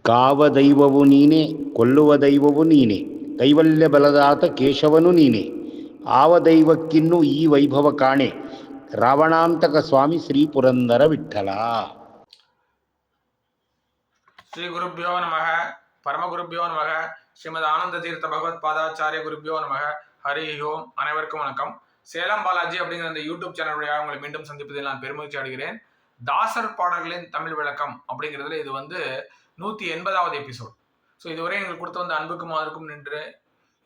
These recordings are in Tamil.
ಕಾವ ದೈವವು ನೀನೆ, ಕೊಲ್ಲುವ ದೈವವು ನೀನೆ, ಕೈವಲ್ಯ ಬಲದಾತ ಕೇಶವನು ನೀನೆ. ಆವ ದೈವಕ್ಕಿನ್ನು ಈ ವೈಭವ ಕಾಣೆ, ರಾವಣಾಂತಕ ಸ್ವಾಮಿ ಶ್ರೀ ಪುರಂದರ ವಿಠಲ. ஸ்ரீ குருப்பியோ நமக. பரமகுருப்பியோ நமக. ஸ்ரீமத் ஆனந்த தீர்த்த பகவத் பாதாச்சாரிய குருப்பியோ நமக. ஹரி ஓம். அனைவருக்கும் வணக்கம். சேலம் பாலாஜி அப்படிங்கிற இந்த யூடியூப் சேனல் வழியாக உங்களை மீண்டும் சந்திப்பதில் நான் பெருமகிழ்ச்சி அடைகிறேன். தாசர் பாடல்களின் தமிழ் விளக்கம் அப்படிங்கிறதுல இது 180வது எபிசோட். ஸோ இதுவரை நீங்கள் கொடுத்த வந்த அன்புக்கும் ஆதரவுக்கும் நின்று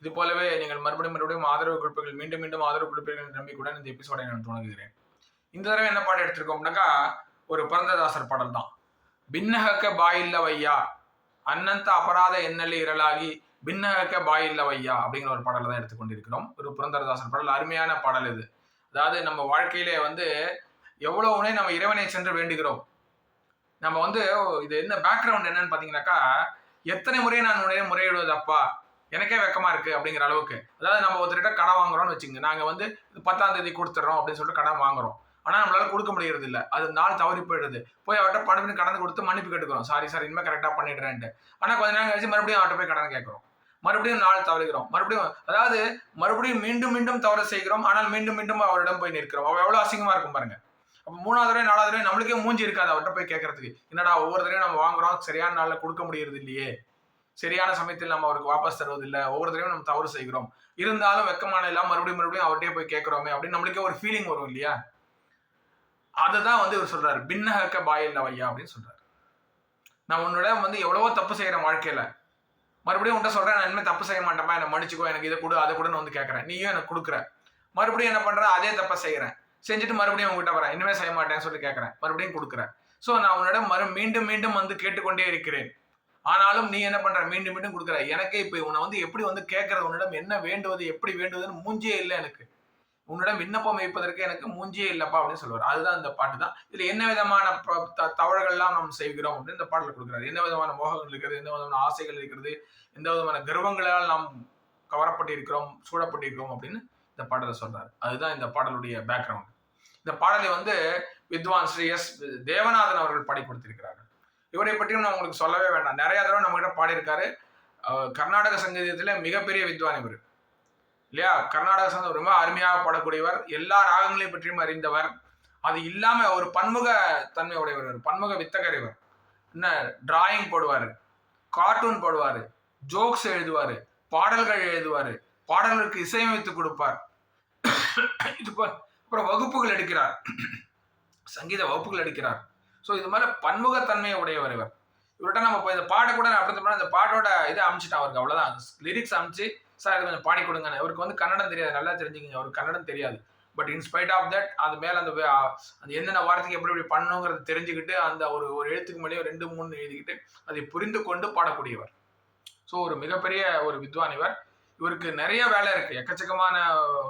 இது போலவே நீங்கள் மறுபடியும் ஆதரவு கொடுப்பீர்கள், மீண்டும் ஆதரவு கொடுப்பீர்கள் நம்பிக்கையுடன் இந்த எபிசோடை நான் தொடங்குகிறேன். இந்த தடவை என்ன பாடம் எடுத்திருக்கோம்னாக்கா ஒரு புரந்தரதாசர் பாடல் தான். பின்னகக்க பாயில்லவையா அன்னந்த அபராத எண்ணலி இரலாகி பின்னகக்க பாயில்லவையா அப்படிங்கிற ஒரு பாடலை தான் எடுத்துக்கொண்டிருக்கிறோம். ஒரு புரந்தரதாசர் பாடல், அருமையான பாடல் இது. அதாவது நம்ம வாழ்க்கையிலே எவ்வளவுனே நம்ம இறைவனை சென்று வேண்டுகிறோம். நம்ம இது என்ன பேக்ரவுண்ட் என்னன்னு பாத்தீங்கன்னாக்கா, எத்தனை முறை நான் முறையிடுவது அப்பா, எனக்கே வெக்கமா இருக்கு அப்படிங்கிற அளவுக்கு. அதாவது நம்ம ஒருத்தர்கிட்ட கடன் வாங்குறோம்னு வச்சுங்க, நாங்க 10ஆம் தேதி கொடுத்துட்றோம் அப்படின்னு சொல்லிட்டு கடன் வாங்குறோம். ஆனா நம்மளால கொடுக்க முடியறது இல்லை, அது நாள் தவறி போயிடுது. போய் அவர்கிட்ட பணம் கடந்து கொடுத்து மன்னிப்பு கேட்டுக்கிறோம், சாரி இனிமே கரெக்டா பண்ணிடுறேன்ட்டு. ஆனா கொஞ்ச நேரம் கழிச்சு மறுபடியும் அவர்கிட்ட போய் கடன் கேட்கிறோம், மறுபடியும் நாள் தவறுகிறோம், மறுபடியும் மீண்டும் தவறு செய்கிறோம். ஆனால் மீண்டும் அவரிடம் போய் நிற்கிறோம். அவ எவ்வளவு அசிங்கமா இருக்கும் பாருங்க. அப்ப 3வது தடவை 4வது தடவை நம்மளுக்கே மூஞ்சி இருக்காது அவர்கிட்ட போய் கேட்கறதுக்கு. என்னடா ஒவ்வொரு தடவையும் நம்ம வாங்குறோம், சரியான நாள்ல கொடுக்க முடியறது இல்லையே, சரியான சமயத்தில் நம்ம அவருக்கு வாபஸ் தருவது இல்லை, ஒவ்வொரு தடவையும் நம்ம தவறு செய்கிறோம், இருந்தாலும் வெக்கமான எல்லாம் மறுபடியும் அவர்கிட்டயே போய் கேட்கிறோமே அப்படின்னு நம்மளுக்கே ஒரு ஃபீலிங் வரும் இல்லையா. அதுதான் இவர் சொல்றாரு, பின்னகக்க பாயில் வையா அப்படின்னு சொல்றாரு. நான் உன்னோட எவ்வளவோ தப்பு செய்யறேன் வாழ்க்கையில, மறுபடியும் உன்ட்ட சொல்றேன், நான் இனிமே தப்பு செய்ய மாட்டேன், என்ன மன்னிச்சுக்கோ, எனக்கு இதை கொடு அதை கூட கேட்கறேன், நீயும் எனக்கு கொடுக்குற, மறுபடியும் என்ன பண்ற, அதே தப்ப செய்யறேன், செஞ்சுட்டு மறுபடியும் உங்ககிட்ட வரேன், இனிமே செய்ய மாட்டேன்னு சொல்லி கேட்கறேன், மறுபடியும் கொடுக்குறேன். சோ நான் உன்னோட மீண்டும் கேட்டுக்கொண்டே இருக்கிறேன். ஆனாலும் நீ என்ன பண்ற, மீண்டும் கொடுக்குற. எனக்கு இப்ப உன்னை எப்படி கேட்கறது, உன்னிடம் என்ன வேண்டுவது, எப்படி வேண்டுவதுன்னு மூஞ்சியே இல்லை எனக்கு, உன்னிடம் விண்ணப்பம் வைப்பதற்கு எனக்கு மூஞ்சியே இல்லப்பா அப்படின்னு சொல்லுவார். அதுதான் இந்த பாட்டு தான். இதுல என்ன விதமான தவறுகள்லாம் நாம் செய்கிறோம் அப்படின்னு இந்த பாடல கொடுக்குறாரு. என்ன விதமான மோகங்கள் இருக்கிறது, எந்த விதமான ஆசைகள் இருக்கிறது, எந்த விதமான கர்வங்களால் நாம் கவரப்பட்டிருக்கிறோம், சூழப்பட்டிருக்கிறோம் அப்படின்னு இந்த பாடலை சொல்றாரு. அதுதான் இந்த பாடலுடைய பேக்ரவுண்ட். இந்த பாடலை வித்வான் ஸ்ரீ எஸ் தேவநாதன் அவர்கள் பாடி கொடுத்திருக்கிறார்கள். இவரை பற்றியும் நான் உங்களுக்கு சொல்லவே வேண்டாம், நிறைய தடவை நம்ம கிட்ட பாடியிருக்காரு. கர்நாடக சங்கீதத்துல மிகப்பெரிய வித்வான் இவர் இல்லையா. கர்நாடக சங்கம் ரொம்ப அருமையாக பாடக்கூடியவர், எல்லா ராகங்களையும் பற்றியும் அறிந்தவர். அது இல்லாம ஒரு பன்முக தன்மை உடையவர், பன்முக வித்தகர். இவர் என்ன டிராயிங் போடுவாரு, கார்ட்டூன் போடுவாரு, ஜோக்ஸ் எழுதுவாரு, பாடல்கள் எழுதுவாரு, பாடல்களுக்கு இசையமைத்து கொடுப்பார். அப்புறம் வகுப்புகள் எடுக்கிறார், சங்கீத வகுப்புகள் எடுக்கிறார். ஸோ இது மாதிரி பன்முகத்தன்மையை உடையவர் இவர். இவர்கிட்ட நம்ம இந்த பாட கூட அப்படி இந்த பாட்டோட இதை அமைச்சிட்டான் அவருக்கு, அவ்வளவுதான். லிரிக்ஸ் அமைச்சு சார் இது கொஞ்சம் பாடி கொடுங்க. இவருக்கு கன்னடம் தெரியாது, நல்லா தெரிஞ்சுக்கிங்க, அவருக்கு கன்னடம் தெரியாது. பட் இன்ஸ்பைட் ஆஃப் தட் அது மேல அந்த என்னென்ன வார்த்தைக்கு எப்படி பண்ணணுங்கிறத தெரிஞ்சுக்கிட்டு அந்த ஒரு எழுத்துக்கு மேலேயே 2-3 எழுதிக்கிட்டு அதை புரிந்து கொண்டு பாடக்கூடியவர். ஸோ ஒரு மிகப்பெரிய ஒரு வித்வான் இவர். இவருக்கு நிறைய வேலை இருக்கு, எக்கச்சக்கமான,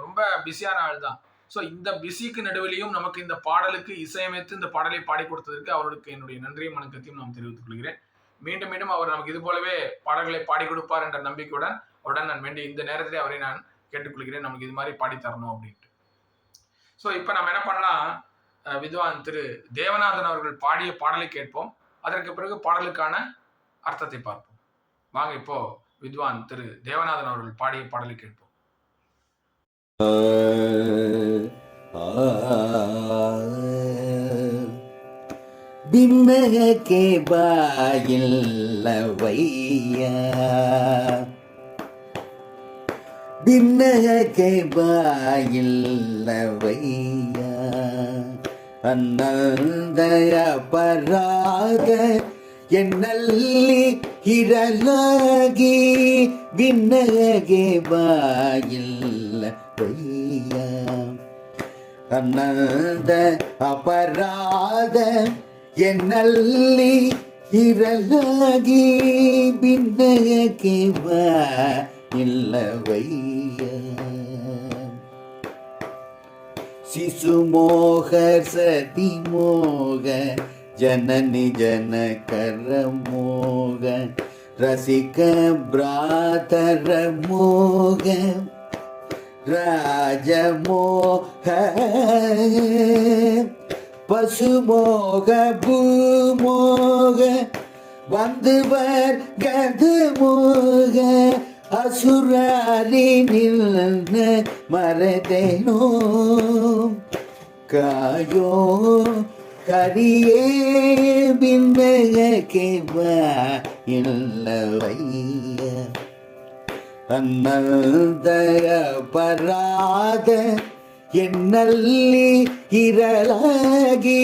ரொம்ப பிஸியான ஆள் தான். ஸோ இந்த பிஸிக்கு நடுவிலையும் நமக்கு இந்த பாடலுக்கு இசையமைத்து இந்த பாடலை பாடி கொடுத்ததற்கு அவருக்கு என்னுடைய நன்றியும் வணக்கத்தையும் நான் தெரிவித்துக் கொள்கிறேன். மீண்டும் அவர் நமக்கு இது போலவே பாடல்களை பாடி கொடுப்பார் என்ற நம்பிக்கையுடன் அவருடன் நான் வேண்டி இந்த நேரத்திலே அவரை நான் கேட்டுக்கொள்கிறேன், நமக்கு இது மாதிரி பாடி தரணும் அப்படின்ட்டு. ஸோ இப்போ நம்ம என்ன பண்ணலாம், வித்வான் திரு தேவநாதன் அவர்கள் பாடிய பாடலை கேட்போம், அதற்கு பிறகு பாடலுக்கான அர்த்தத்தை பார்ப்போம். வாங்க இப்போ வித்வான் திரு தேவநாதன் அவர்கள் பாடிய பாடலை கேட்போம். பின்னகே பாயில்லவையா பின்னகே பாயில்லவையா அன்னந்தய பராக என்னல்லி இரலாகி பின்னகே பாயில்லவையா அன்னந்த அபராத என்னல்லி இரலாகி பின்னகே பாயில்லவையா சிசுமோக சதிமோக ஜனனி ஜனகரமோக ரசிக பிராதரமோக ராஜமோக பசுமோக பூமோக வந்துவர் கதமோக அசுராரி நில்ன மரதேனோ காயோ கரியே பின்னகேவா இல்லவைய ಅನ್ನಲ್ದಯ ಪರಾದ ಎನ್ನಲ್ಲಿ ಇರಲಾಗಿ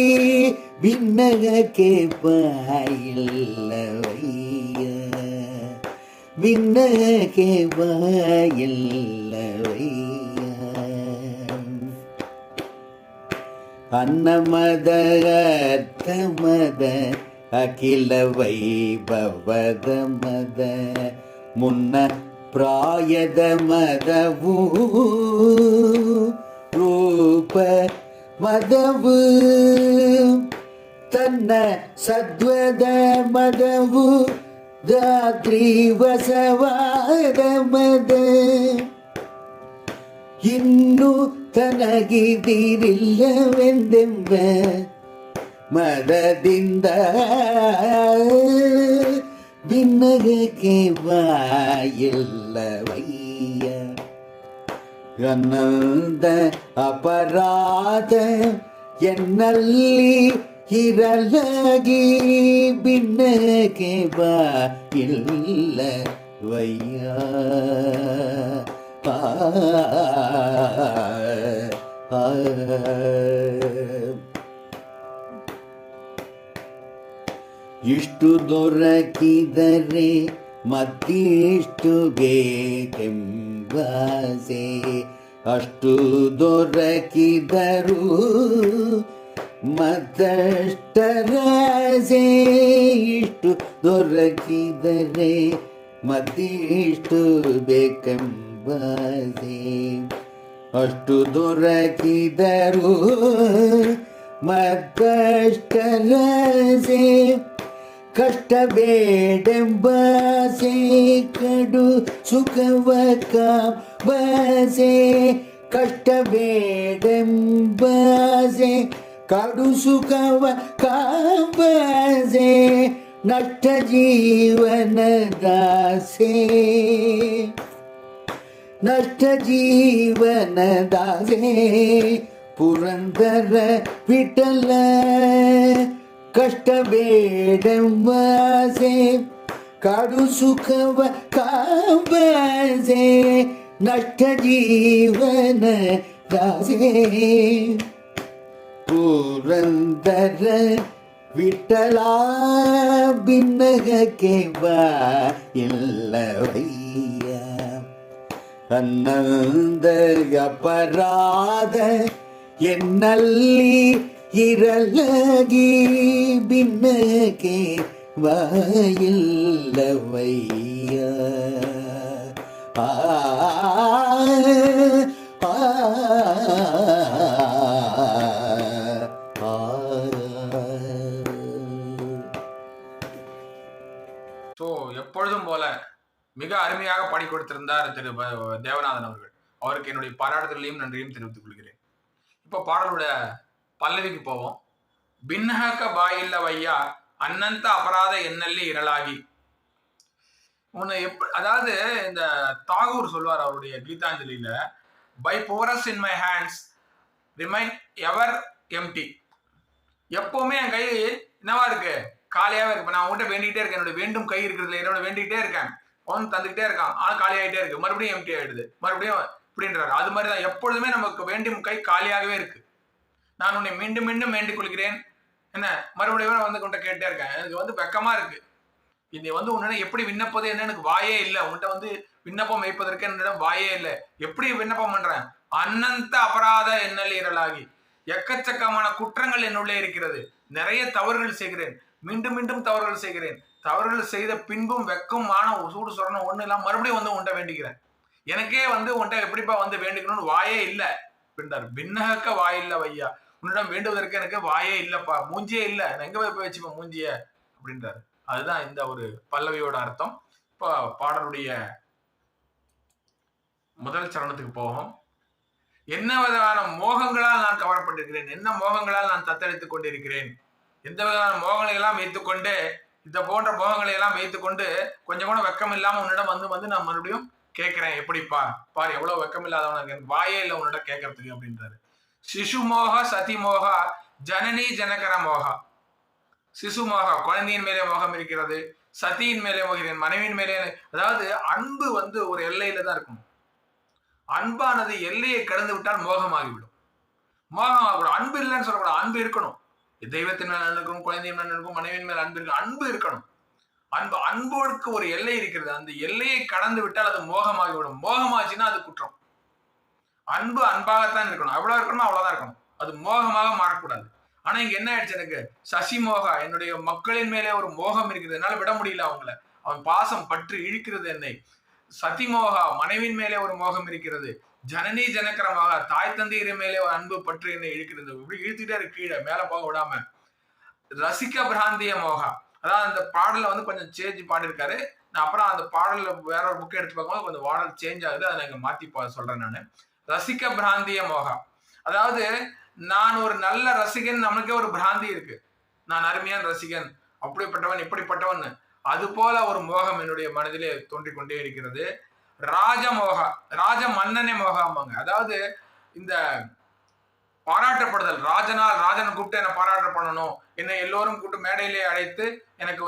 ಭಿನ್ನಗಕ್ಕೆ ಬಾಯಿಲ್ಲವಯ್ಯ ಭಿನ್ನಗಕ್ಕೆ ಬಾಯಿಲ್ಲವಯ್ಯ ಅನ್ನಮದ ಅರ್ಥಮದ ಅಖಿಲ ವೈಭವದ ಮದ ಮುನ್ನ ಪ್ರಾಯದ ಮದವು ರೂಪ ಮದವು ತನ್ನ ಸದ್ವದ ಮದವು ಧಾತ್ರಿ ವಸವಾದ ಮದ ಇನ್ನು ತನಗಿದಿರಿಲ್ಲವೆಂದೆಂಬ ಮದದಿಂದ ಭಿನ್ನಗಕ್ಕೆ ಬಾಯಿಲ್ಲವಯ್ಯ ಅನ್ನದ ಅಪರಾಧ ಎನ್ನಲ್ಲಿ ಇರಲಾಗಿ ಭಿನ್ನಕ್ಕೆ ಬಾಯಿಲ್ಲವಯ್ಯ ಇಷ್ಟು ದೊರಕಿದರೆ ಮತ್ತಿಷ್ಟು ಬೇಕೆಂಬಾಸೆ ಅಷ್ಟು ದೊರಕಿದರು ಮತ್ತಷ್ಟರಾಸೆ ಇಷ್ಟು ದೊರಕಿದರೆ ಮತ್ತಿಷ್ಟು ಬೇಕೆಂಬಾಸೆ ಅಷ್ಟು ದೊರಕಿದರು ಮತ್ತಷ್ಟರಾಸೆ ಕಷ್ಟ ಬೇಡೆಂಬಾಸೆ ಕಡು ಸುಖವ ಕಾಂಬಾಸೆ ಕಷ್ಟ ಬೇಡೆಂಬಾಸೆ ಕಡು ಸುಖವ ಕಾಂಬಾಸೆ ನಷ್ಟ ಜೀವನದಾಸೆ ನಷ್ಟ ಜೀವನದಾಸೆ ಪುರಂದರ ವಿಠಲ ಕಷ್ಟ ಬೇಡೆಂಬಾಸೆ ಕಾಡು ಸುಖವ ಕಾಂಬಾಸೆ ನಷ್ಟ ಜೀವನ ದಾಸೆ ಪುರಂದರ ವಿಠಲ ಭಿನ್ನಗಕ್ಕೆ ಬಾಯಿಲ್ಲವಯ್ಯ ಅನ್ನದ ಅಪರಾಧ ಎನ್ನಲ್ಲಿ ಇರಲಾಗಿ ಭಿನ್ನಕ್ಕೆ ಬಾಯಿಲ್ಲವಯ್ಯ ಆ ஸோ எப்பொழுதும் போல மிக அருமையாக பாடி கொடுத்திருந்தார் திரு தேவநாதன் அவர்கள். அவருக்கு என்னுடைய பாராட்டுதலையும் நன்றியும் தெரிவித்துக் கொள்கிறேன். இப்போ பாடலோட பல்லவிக்கு போவோம். பின்னஹக பாயில்லவையா அன்னந்த அபராத எண்ணல்லி இரலாகி. உன்னை அதாவது இந்த தாகூர் சொல்வார் அவருடைய கீதாஞ்சலியில, by force in my hands remain ever empty. எப்பவுமே என் கை என்னவா இருக்கு, காலியாவே இருக்கு. நான் உங்ககிட்ட வேண்டிக்கிட்டே இருக்கேன், என்னோட வேண்டும் கை இருக்கிறதுல என்னோட வேண்டிக்கிட்டே இருக்கேன், அவன் தந்துக்கிட்டே இருக்கான், ஆனா காலியாகிட்டே இருக்கு, மறுபடியும் எம்டி ஆயிடுது, மறுபடியும் இப்படின்றாரு. அது மாதிரிதான் எப்பொழுதுமே நமக்கு வேண்டும் கை காலியாகவே இருக்கு. நான் உன்னை மீண்டும் மீண்டும் வேண்டிக் கொள்கிறேன், என்ன மறுபடியும் வந்து உன்கிட்ட கேட்டே இருக்கேன், எனக்கு வெக்கமா இருக்கு, இது உன்னிடம் எப்படி விண்ணப்பது என்ன எனக்கு வாயே இல்லை, உன்கிட்ட விண்ணப்பம் வைப்பதற்கு என்னிடம் வாயே இல்லை, எப்படி விண்ணப்பம் பண்றேன், அன்னந்த அபராத எண்ணல் இரலாகி, எக்கச்சக்கமான குற்றங்கள் என்னுள்ளே இருக்கிறது, நிறைய தவறுகள் செய்கிறேன், மீண்டும் மீண்டும் தவறுகள் செய்கிறேன், தவறுகள் செய்த பின்பும் வெக்கமான சூடு சொரணம் ஒண்ணு இல்லாம மறுபடியும் உன்கிட்ட வேண்டிக்கிறேன், எனக்கே உன்கிட்ட எப்படிப்பா வேண்டிக்கணும்னு வாயே இல்லை அப்படின்றாரு. பின்னக வாயில்ல வையா, உன்னிடம் வேண்டுவதற்கு எனக்கு வாயே இல்லப்பா, மூஞ்சியே இல்லை, நான் எங்க போய் வச்சுப்பேன் மூஞ்சிய அப்படின்றாரு. அதுதான் இந்த ஒரு பல்லவியோட அர்த்தம். இப்போ பாடலுடைய முதல் சரணத்துக்கு போகும். என்ன விதமான மோகங்களால் நான் கவரப்பட்டிருக்கிறேன், என்ன மோகங்களால் நான் தத்தளித்துக் கொண்டிருக்கிறேன், எந்த விதமான மோகங்களை எல்லாம் வைத்துக்கொண்டு இந்த போன்ற போகங்களை எல்லாம் வைத்துக்கொண்டு கொஞ்சம் கூட வெக்கம் இல்லாம உன்னிடம் வந்து நான் மறுபடியும் கேட்கிறேன், எப்படிப்பா பாரு எவ்வளவு வெக்கம் இல்லாதவன் இருக்கு, வாயே இல்லை உன்னிட கேட்கறதுக்கு அப்படின்றாரு. சிசு மோக சதி மோக ஜனனி ஜனகர மோக. சிசு மோக குழந்தையின் மேலே மோகம் இருக்கிறது, சதியின் மேலே மோகிறேன், மனைவியின் மேலே. அதாவது அன்பு ஒரு எல்லையில தான் இருக்கணும். அன்பானது எல்லையை கடந்து விட்டால் மோகமாகிவிடும். மோகமாகக்கூடும். அன்பு இல்லைன்னு சொல்லக்கூடாது, அன்பு இருக்கணும். தெய்வத்தின் மேல் இருக்கணும், குழந்தையின் மேல் இருக்கும், மனைவியின் மேல் அன்பு இருக்கு, அன்பு இருக்கணும். அன்போருக்கு ஒரு எல்லை இருக்கிறது. அந்த எல்லையை கடந்து விட்டால் அது மோகமாகிவிடும். மோகமாச்சுன்னா அது குற்றம். அன்பு அன்பாகத்தான் இருக்கணும், எவ்வளவு இருக்கணுமோ அவ்வளவுதான் இருக்கணும். அது மோகமாக மாறக்கூடாது. ஆனா இங்க என்ன ஆயிடுச்சு, எனக்கு சசி மோகா, என்னுடைய மக்களின் மேலே ஒரு மோகம் இருக்குது, என்னால விட முடியல அவங்கள, அவன் பாசம் பற்று இழுக்கிறது என்னை. சதிமோகா, மனைவின் மேலே ஒரு மோகம் இருக்கிறது. ஜனனி ஜனகரமாக, தாய் தந்தையர் மேலே ஒரு அன்பு பற்று என்னை இழுக்கிறது. இப்படி இழுத்துட்டே இருக்கு, கீழே மேல போக விடாம. ரசிக பிராந்திய மோகா, அதாவது அந்த பாடல கொஞ்சம் சேஞ்ச் பாடியிருக்காரு. நான் அப்புறம் அந்த பாடல வேற ஒரு புக் எடுத்து பார்க்கும்போது கொஞ்சம் பாடல் சேஞ்ச் ஆகுது, அதை நான் மாத்தி சொல்றேன் நான். ரசிக பிராந்திய மோகா, அதாவது நான் ஒரு நல்ல ரசிகன், நமக்கே ஒரு பிராந்தி இருக்கு, நான் அருமையான ரசிகன், அப்படிப்பட்டவன் இப்படிப்பட்டவன். அது போல ஒரு மோகம் என்னுடைய மனதிலே தோன்றிக் கொண்டே இருக்கிறது. ராஜமோகா, ராஜ மன்னனே மோகமாங்க. அதாவது இந்த பாராட்டப்படுதல், ராஜன் கூப்பிட்டு என்னை பாராட்ட பண்ணணும், என்னை எல்லோரும் கூப்பிட்டு மேடையிலே அழைத்து எனக்கு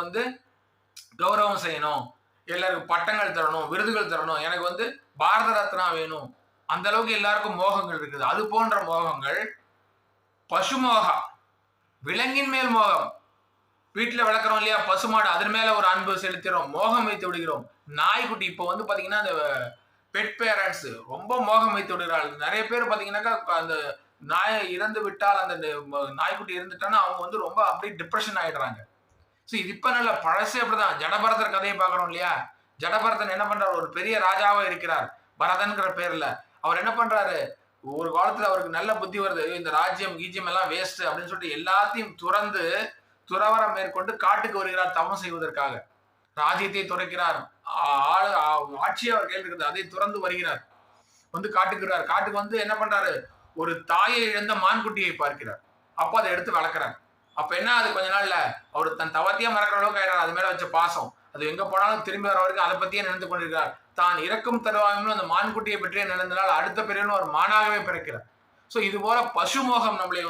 கௌரவம் செய்யணும், எல்லாருக்கும் பட்டங்கள் தரணும், விருதுகள் தரணும், எனக்கு பாரத ரத்னா வேணும், அந்த அளவுக்கு எல்லாருக்கும் மோகங்கள் இருக்குது. அது போன்ற மோகங்கள். பசுமோகா, விலங்கின் மேல் மோகம். வீட்டுல வளர்க்குறோம் இல்லையா பசுமாடு, அதன் மேல ஒரு அன்பு செலுத்துறோம், மோகம் வைத்து விடுகிறோம். நாய்க்குட்டி இப்போ பாத்தீங்கன்னா அந்த பெட் பேரண்ட்ஸ் ரொம்ப மோகம் வைத்து விடுகிறார்கள். நிறைய பேர் பாத்தீங்கன்னாக்கா அந்த நாயை இறந்து விட்டால், அந்த நாய்க்குட்டி இருந்துட்டான்னா அவங்க ரொம்ப அப்படியே டிப்ரெஷன் ஆயிடுறாங்க. ஸோ இது இப்ப நல்ல பழசே அப்படிதான். ஜடபரதர் கதையை பார்க்குறோம் இல்லையா, ஜடபரதன் என்ன பண்றாரு, ஒரு பெரிய ராஜாவா இருக்கிறார் பரதன்கிற பேர்ல. அவர் என்ன பண்றாரு, ஒரு காலத்துல அவருக்கு நல்ல புத்தி வருது, இந்த ராஜ்யம் கீஜ்யம் எல்லாம் வேஸ்ட் அப்படின்னு சொல்லிட்டு எல்லாத்தையும் துறந்து துறவரம் மேற்கொண்டு காட்டுக்கு வருகிறார் தவம் செய்வதற்காக. ராஜ்யத்தை துறக்கிறார், ஆட்சியை அவர் கையில் இருக்கிறது, அதை துறந்து வருகிறார், காட்டுக்குறார். காட்டுக்கு என்ன பண்றாரு, ஒரு தாயை இழந்த மான்குட்டியை பார்க்கிறார். அப்ப அதை எடுத்து வளர்க்கிறார். அப்ப என்ன, அது கொஞ்ச நாள்ல அவர் தன் தவத்தையே மறக்கிற அளவுக்கு ஆயிடுறார். அது மேல வச்ச பாசம், அது எங்க போனாலும் திரும்பி வர வரைக்கும் அதை பத்தியே நினைந்து கொண்டிருக்கிறார். தான் இறக்கும் தருவாயும் அந்த மான்குட்டியை பற்றியே நினைந்தனால் அடுத்த பிறகு ஒரு மானாகவே பிறக்கிறார். ஸோ இது போல பசுமோகம் நம்மளை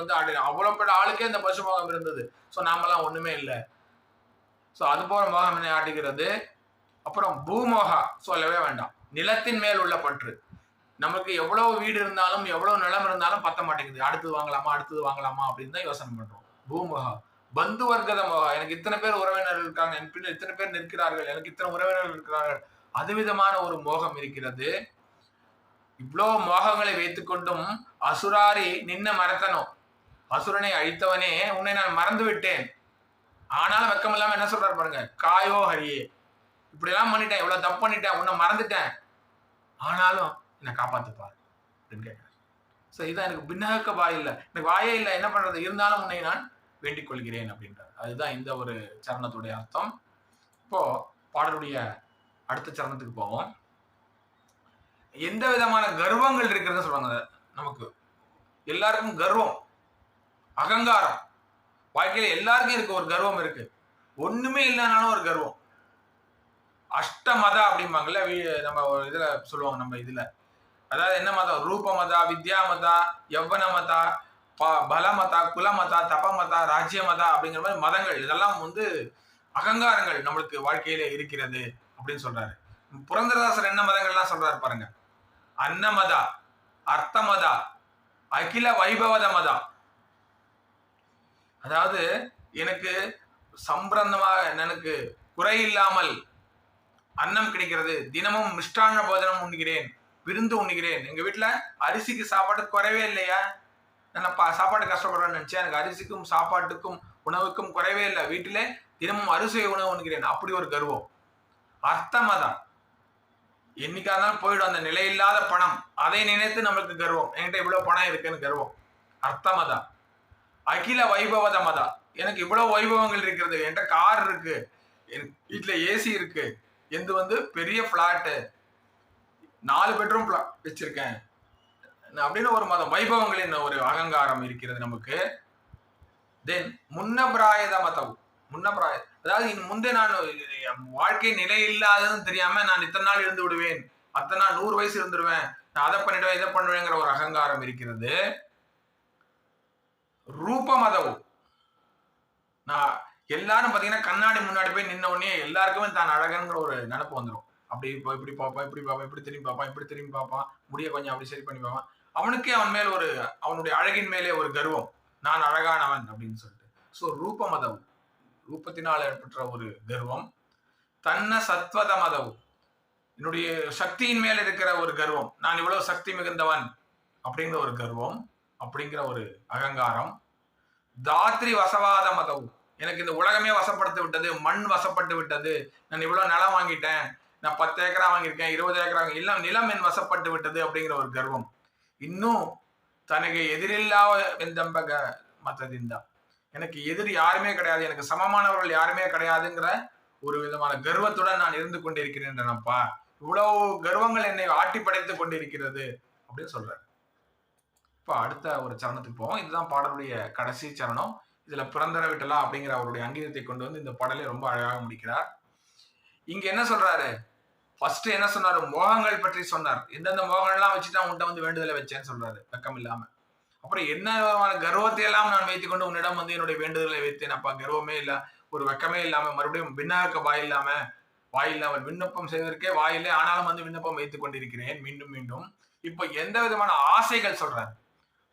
அவ்வளவு பெரிய ஆளுக்கே இந்த பசுமோகம் இருந்தது. ஸோ நாமெல்லாம் ஒண்ணுமே இல்லை. ஸோ அது போல மோகம் என்னை ஆட்டுகிறது. அப்புறம் பூமோகா சொல்லவே வேண்டாம், நிலத்தின் மேல் உள்ள பற்று. நமக்கு எவ்வளவு வீடு இருந்தாலும் எவ்வளவு நிலம் இருந்தாலும் பத்த மாட்டேங்குது, அடுத்தது வாங்கலாமா அப்படின்னு தான் யோசனை பண்றோம். பூமோகா. பந்து வர்க்கத மோகா, எனக்கு இத்தனை பேர் உறவினர்கள் இருக்காங்க, என் பின்னர் இத்தனை பேர் நிற்கிறார்கள், எனக்கு இத்தனை உறவினர்கள் இருக்கிறார்கள், அது விதமான ஒரு மோகம் இருக்கிறது. இவ்வளவு மோகங்களை வைத்துக் கொண்டும் அசுராரி நின்ன மறத்தனும், அசுரனை அழித்தவனே உன்னை நான் மறந்து விட்டேன். ஆனாலும் வெக்கம் இல்லாம என்ன சொல்றாரு பாருங்க, காயோ ஹரியே, இப்படி எல்லாம் பண்ணிட்டேன், இவ்வளவு தப்பு பண்ணிட்டேன், உன்னை மறந்துட்டேன், ஆனாலும் என்னை காப்பாத்துப்பார் அப்படின்னு கேட்கிறார். ஸோ இதான் எனக்கு பின்னக வாய் இல்லை, எனக்கு வாயே இல்லை, என்ன பண்றது, இருந்தாலும் உன்னை நான் வேண்டிக் கொள்கிறேன் அப்படின்றார். அதுதான் இந்த ஒரு சரணத்துடைய அர்த்தம். இப்போ பாடலுடைய அடுத்த சரணத்துக்கு போவோம். எந்த விதமான கர்வங்கள் இருக்கிறது சொல்றாங்க. நமக்கு எல்லாருக்கும் கர்வம், அகங்காரம் வாழ்க்கையில எல்லாருக்கும் இருக்கு, ஒரு கர்வம் இருக்கு. ஒண்ணுமே இல்லைனாலும் ஒரு கர்வம். அஷ்ட மதா அப்படிம்பாங்கல்ல, நம்ம இதுல சொல்லுவாங்க, நம்ம இதுல அதாவது என்ன மதம், ரூப மதா, வித்யா மதா, யவ்வன மதா, பலமதா, குலமதா, தபமதா, ராஜ்ய மதா அப்படிங்கிற மாதிரி மதங்கள், இதெல்லாம் அகங்காரங்கள் நம்மளுக்கு வாழ்க்கையில இருக்கிறது அப்படின்னு சொல்றாரு. புரந்தரதாசர் என்ன மதங்கள்லாம் சொல்றாரு பாருங்க. அன்னமதா, அர்த்தமதா, அகில வைபவத மதா. அதாவது எனக்கு சம்பிரந்தமாக எனக்கு குறையில்லாமல் அன்னம் கிடைக்கிறது, தினமும் மிஷ்டான போஜனம் உண்ணுகிறேன், விருந்து உண்ணுகிறேன். எங்க வீட்டுல அரிசிக்கு சாப்பாட்டுக்கு குறைவே இல்லையா, நான் சாப்பாடு கஷ்டப்படுறேன்னு நினைச்சேன், எனக்கு அரிசிக்கும் சாப்பாட்டுக்கும் உணவுக்கும் குறைவே இல்லை, வீட்டிலே தினமும் அரிசியை உணவு உண்ணுகிறேன், அப்படி ஒரு கர்வம். அர்த்தமதம், என்னைக்கா இருந்தாலும் போயிடும் அந்த நிலையில்லாத பணம், அதை நினைத்து நம்மளுக்கு கர்வம், என்கிட்ட இவ்வளவு பணம் இருக்குன்னு கர்வம், அர்த்தமதா. அகில வைபவத மதா, எனக்கு இவ்வளவு வைபவங்கள் இருக்கிறது, என்கிட்ட கார் இருக்கு, என் வீட்டுல ஏசி இருக்கு, எந்த பெரிய பிளாட்டு, 4 பெட்ரூம் வச்சிருக்கேன் அப்படின்னு ஒரு மதம், வைபவங்களின் ஒரு அகங்காரம் இருக்கிறது நமக்கு. தென் முன்னபிராயத மதம், முன்னபிராய அதாவது முன்பே நான் வாழ்க்கை நிலை இல்லாததுன்னு தெரியாம நான் இத்தனை நாள் இருந்து விடுவேன், அத்தனை நாள் 100 வயசு இருந்துருவேன், நான் அதை பண்ணிடுவேன் இதை பண்ணுவேங்கிற ஒரு அகங்காரம் இருக்கிறது. ரூபமதவு, நான் எல்லாரும் பாத்தீங்கன்னா கண்ணாடி முன்னாடி போய் நின்ன உடனே எல்லாருக்குமே தான் அழகங்கிற ஒரு நினப்பு வந்துடும். அப்படி இப்படி பார்ப்பான், இப்படி பார்ப்பான், இப்படி திரும்பி பார்ப்பான், இப்படி திரும்பி பார்ப்பான், முடிய கொஞ்சம் அப்படி சரி பண்ணி பார்ப்பான். அவனுக்கே அவன் மேல் ஒரு அவனுடைய அழகின் மேலே ஒரு கர்வம், நான் அழகானவன் அப்படின்னு சொல்லிட்டு. ஸோ ரூபமதவு, ரூபத்தினால் ஏற்பட்ட ஒரு கர்வம். தன்ன சத்வத மதவு, என்னுடைய சக்தியின் மேல இருக்கிற ஒரு கர்வம், நான் இவ்வளவு சக்தி மிகுந்தவன் அப்படிங்கிற ஒரு கர்வம், அப்படிங்கிற ஒரு அகங்காரம். தாத்ரி வசவாத மதவு, எனக்கு இந்த உலகமே வசப்படுத்தி விட்டது, மண் வசப்பட்டு விட்டது, நான் இவ்வளவு நிலம் வாங்கிட்டேன், நான் 10 ஏக்கரா வாங்கியிருக்கேன், 20 ஏக்கரா எல்லாம் நிலம் என் வசப்பட்டு விட்டது அப்படிங்கிற ஒரு கர்வம். இன்னும் தனக்கு எதிரில்லாத வெந்தம்பக மத்ததிந்தா, எனக்கு எதிரி யாருமே கிடையாது, எனக்கு சமமானவர்கள் யாருமே கிடையாதுங்கிற ஒரு விதமான கர்வத்துடன் நான் இருந்து கொண்டிருக்கிறேன்ப்பா, இவ்வளவு கர்வங்கள் என்னை ஆட்டி படைத்து கொண்டிருக்கிறது அப்படின்னு சொல்றாரு. இப்போ அடுத்த ஒரு சரணத்துக்கு போவோம். இதுதான் பாடலுடைய கடைசி சரணம். இதுல புரந்தர விட்டலா அப்படிங்கிற அவருடைய அங்கீதத்தை கொண்டு வந்து இந்த பாடலை ரொம்ப அழகாக முடிக்கிறார். இங்க என்ன சொல்றாரு? ஃபர்ஸ்ட் என்ன சொன்னாரு? மோகங்கள் பற்றி சொன்னார். எந்தெந்த மோகங்கள்லாம் வச்சுட்டு உன்கிட்ட வந்து வேண்டுதலை வச்சேன்னு சொல்றாரு, வெக்கம் இல்லாம. அப்புறம் என்ன கர்வத்தை எல்லாம் நான் வைத்துக் கொண்டு உன்னிடம் வந்து என்னுடைய வேண்டுதலை வைத்தேன் அப்பா, கர்வமே இல்ல, ஒரு வெக்கமே இல்லாம, மறுபடியும் விண்ணாக்க வாயில்லாமல் விண்ணப்பம் செய்வதற்கே வாயிலே, ஆனாலும் வந்து விண்ணப்பம் வைத்துக் கொண்டிருக்கிறேன் மீண்டும் மீண்டும். இப்போ எந்த விதமான ஆசைகள் சொல்றாரு?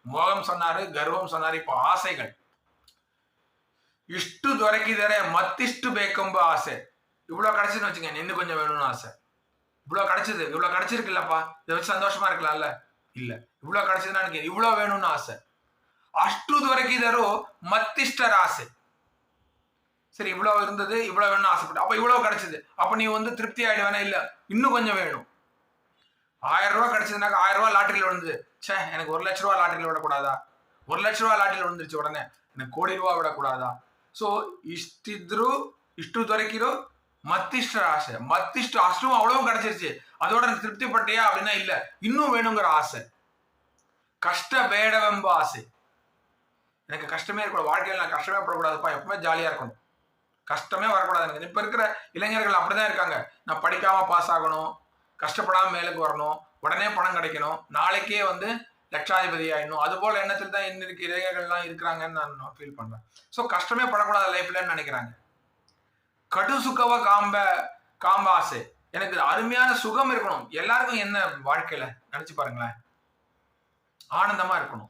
மோகம் சொன்னாரு, கர்வம் சொன்னாரு, இப்போ ஆசைகள். இஷ்டு துறைக்கிதரே மத்திஷ்டு பேக்கம்பு ஆசை. இவ்வளவு கிடைச்சுன்னு வச்சுங்க, இன்னும் கொஞ்சம் வேணும்னு ஆசை. இவ்வளவு கிடைச்சது, இவ்வளவு கிடைச்சிருக்குல்லப்பா, இதை வச்சு சந்தோஷமா இருக்கலாம்ல, இல்ல இவ்வளவு கிடைச்சதுன்னா எனக்கு இவ்வளவு வேணும்னு ஆசை. அஷ்டு துறைக்கிதரோ மத்திஷ்டர் ஆசை. சரி, இவ்வளவு இருந்தது, இவ்வளவு வேணும்னு ஆசைப்பட்டு, அப்ப இவ்வளவு கிடைச்சது, அப்ப நீ வந்து திருப்தி ஆயிடுவேனா? இல்ல, இன்னும் கொஞ்சம் வேணும். 1000 ரூபாய் கிடைச்சதுனாக்கா 1000 ரூபாய் லாட்டரியில் விழுந்து, சே எனக்கு 1 லட்ச ரூபாய் லாட்டரியில் விடக்கூடாதா? 1 லட்ச ரூபாய் லாட்டரியில் விழுந்துருச்சு, உடனே எனக்கு 1 கோடி ரூபாய் விடக்கூடாதா? ஸோ இஷ்டு துறைக்கிறோ மத்திஷ்ட ஆசை. மத்திஷ்ட அஷ்டம் அவ்வளவும் கிடைச்சிருச்சு, அதோட திருப்திப்பட்டியா அப்படின்னா இல்ல, இன்னும் வேணுங்கிற ஆசை. கஷ்ட பேடவெம்ப ஆசை. எனக்கு கஷ்டமே இருக்கக்கூடாது, வாழ்க்கையில் நான் கஷ்டமே படக்கூடாதுப்பா, எப்பவுமே ஜாலியா இருக்கணும், கஷ்டமே வரக்கூடாது எனக்கு. இப்ப இருக்கிற இளைஞர்கள் அப்படிதான் இருக்காங்க, நான் படிக்காம பாஸ் ஆகணும், கஷ்டப்படாம மேலுக்கு வரணும், உடனே பணம் கிடைக்கணும், நாளைக்கே வந்து லட்சாதிபதி ஆயிடணும், அது போல எண்ணத்தில் தான் இன்னைக்கு இளைஞர்கள்லாம் இருக்கிறாங்கன்னு நான் ஃபீல் பண்றேன். ஸோ கஷ்டமே படக்கூடாது லைஃப்லன்னு நினைக்கிறாங்க. கடு சுகவ காம்பாசை, எனக்கு அருமையான சுகம் இருக்கணும். எல்லாருக்கும் என்ன வாழ்க்கையில நினைச்சு பாருங்களேன், ஆனந்தமா இருக்கணும்,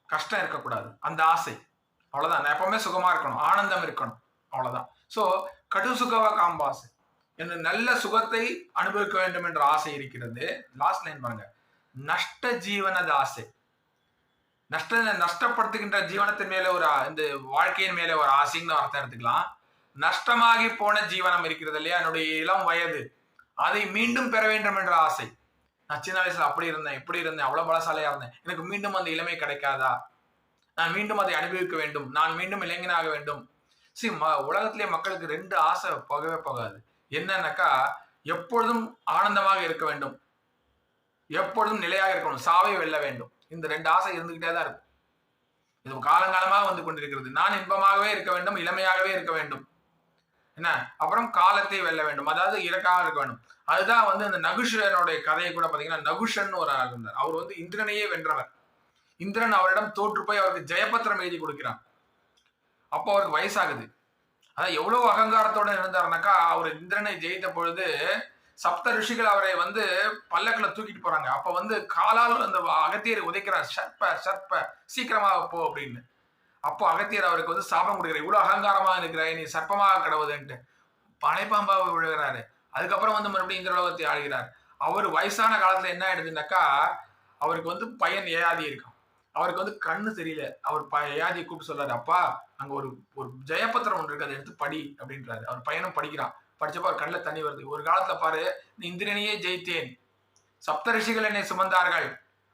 கஷ்டம் இருக்கக்கூடாது, அந்த ஆசை. அவ்வளவுதான், நான் எப்பவுமே சுகமா இருக்கணும், ஆனந்தம் இருக்கணும், அவ்வளவுதான். ஸோ கடு சுகவ காம்பாசை, என்று நல்ல சுகத்தை அனுபவிக்க வேண்டும் என்ற ஆசை இருக்கிறது. லாஸ்ட் லைன் பாருங்க, நஷ்ட ஜீவனது ஆசை. நஷ்டப்படுத்துகின்ற ஜீவனத்தின் மேல ஒரு, இந்த வாழ்க்கையின் மேல ஒரு ஆசைன்னு அர்த்தம் எடுத்துக்கலாம். நஷ்டமாகி போன ஜீவனம் இருக்கிறது இல்லையா, என்னுடைய இளம் வயது, அதை மீண்டும் பெற வேண்டும் என்ற ஆசை. நான் சின்ன வயசுல அப்படி இருந்தேன், இப்படி இருந்தேன், அவ்வளவு பலசாலையா இருந்தேன், எனக்கு மீண்டும் அந்த இளமை கிடைக்காதா? நான் மீண்டும் அதை அனுபவிக்க வேண்டும், நான் மீண்டும் இளைஞனாக வேண்டும். உலகத்திலேயே மக்களுக்கு 2 ஆசை போகவே போகாது. என்னன்னாக்கா, எப்பொழுதும் ஆனந்தமாக இருக்க வேண்டும், எப்பொழுதும் நிலையாக இருக்கணும், சாவை வெல்ல வேண்டும். இந்த 2 ஆசை இருந்துகிட்டே தான் இருக்கும். இது காலங்காலமாக வந்து கொண்டிருக்கிறது. நான் இன்பமாகவே இருக்க வேண்டும், இளமையாகவே இருக்க வேண்டும், என்ன, அப்புறம் காலத்தை வெல்ல வேண்டும், அதாவது இறக்காக இருக்க வேண்டும். அதுதான் வந்து இந்த நகுஷனுடைய கதையை கூட பாத்தீங்கன்னா, நகுஷன் ஒரு ஆள் இருந்தார். அவர் வந்து இந்திரனையே வென்றவர். இந்திரன் அவரிடம் தோற்று போய் அவருக்கு ஜெயபத்திரம் எழுதி கொடுக்கிறான். அப்போ அவருக்கு வயசாகுது. அதான் எவ்வளவு அகங்காரத்தோட இருந்தாருனாக்கா, அவர் இந்திரனை ஜெயித்த பொழுது சப்த ரிஷிகள் அவரை வந்து பல்லக்குல தூக்கிட்டு போறாங்க. அப்ப வந்து காலால் அந்த அகத்தியரை உதைக்கிறார், சர்ப்ப சீக்கிரமாக போ அப்படின்னு. அப்போ அகத்தியர் அவருக்கு வந்து சாபம் கொடுக்கிறார், இவ்வளவு அகங்காரமா இருக்கிறாய், நீ சர்ப்பமாக கிடவுதுன்ட்டு பனைப்பாம்பாவை விழுகிறாரு. அதுக்கப்புறம் வந்து மறுபடியும் இந்திரலோகத்தை ஆளுகிறார். அவர் வயசான காலத்துல என்ன ஆயிடுதுனாக்கா, அவருக்கு வந்து பையன் ஏயாதி இருக்கும், அவருக்கு வந்து கண்ணு தெரியல. அவர் ஏயாதியை கூப்பிட்டு சொல்றாரு, அப்பா அங்க ஒரு ஜெயபத்திரம் ஒன்று இருக்கு, அதை எடுத்து படி அப்படின்றாரு. அவர் பையனும் படிக்கிறான். படிச்சப்ப அவர் கண்ணில் தண்ணி வருது. ஒரு காலத்துல பாரு, நீ இந்திரனையே ஜெயித்தேன், சப்த ரிஷிகள் என்னை சுமந்தார்கள்,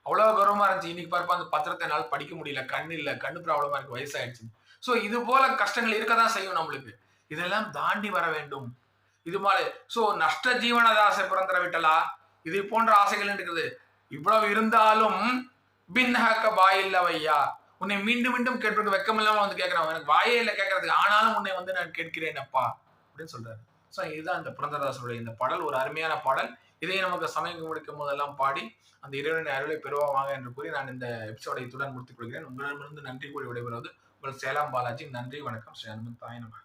அவ்வளவு கௌரவமா இருந்துச்சு. இன்னைக்கு பார்ப்பா அந்த பத்திரத்தை என்னால் படிக்க முடியல, கண்ணு இல்ல, கண்ணு ப்ராப்ளமா இருக்கு, வயசாயிடுச்சு. ஸோ இது போல கஷ்டங்கள் இருக்கதான் செய்யும் நம்மளுக்கு. இதெல்லாம் தாண்டி வர வேண்டும். இது மாதிரி ஸோ நஷ்ட ஜீவனத ஆசை புறந்தர விட்டலா, இது போன்ற ஆசைகள் இருக்குது. இவ்வளவு இருந்தாலும் பின்னஹக்க பாயில்லவையா, உன்னை மீண்டும் மீண்டும் கேட்பதற்கு வெக்கம் இல்லாம வந்து கேட்கிறான். எனக்கு வாயே இல்லை கேட்கறதுக்கு, ஆனாலும் உன்னை வந்து நான் கேட்கிறேன் அப்பா அப்படின்னு சொல்றாரு. ஸோ இதுதான் இந்த புரந்தரதாசருடைய இந்த பாடல். ஒரு அருமையான பாடல். இதை நமக்கு சமயம் முடிக்கும் போதெல்லாம் பாடி அந்த இறைவனுடைய அருளை பெறுவாங்க என்று கூறி நான் இந்த எபிசோடை இத்துடன் முடித்துக் கொள்கிறேன். உங்களிடமிருந்து நன்றி கூறி விடைபெறுவது உங்கள் சேலம் பாலாஜி. நன்றி, வணக்கம். ஸ்ரீ அனுமன் தாய் நம.